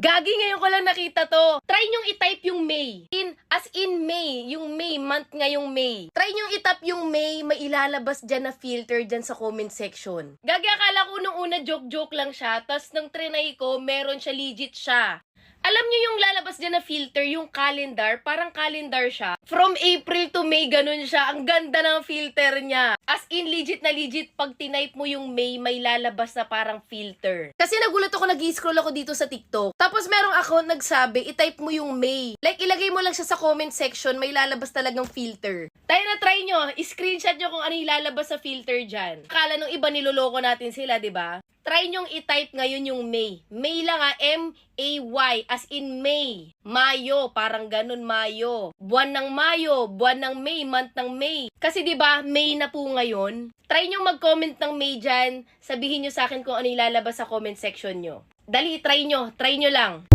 Gagi, ngayon ko lang nakita to. Try nyong i-type yung May. As in May. Yung May, month ngayong May. Try nyong i-type yung May, may ilalabas dyan na filter dyan sa comment section. Gagi, akala ko nung una joke-joke lang siya. Tas nung trinay ko, meron siya, legit siya. Alam niyo yung lalabas dyan na filter, yung calendar, parang calendar siya. From April to May, ganun siya. Ang ganda ng filter niya. As in, legit na legit, pag tinype mo yung May, may lalabas na parang filter. Kasi nagulat ako, nag-scroll ako dito sa TikTok. Tapos merong account nagsabi, i-type mo yung May. Like, ilagay mo lang siya sa comment section, may lalabas talagang filter. Tayo na try nyo, screenshot nyo kung ano yung lalabas sa filter dyan. Akala nung iba niloloko natin sila, di ba? Try nyong i-type ngayon yung May. May lang M-A-Y, as in May. Mayo, parang ganun, Mayo. Buwan ng Mayo, buwan ng May, month ng May. Kasi 'di ba, May na po ngayon. Try nyong mag-comment ng May dyan. Sabihin nyo sa akin kung ano ilalabas sa comment section nyo. Dali, try nyo lang.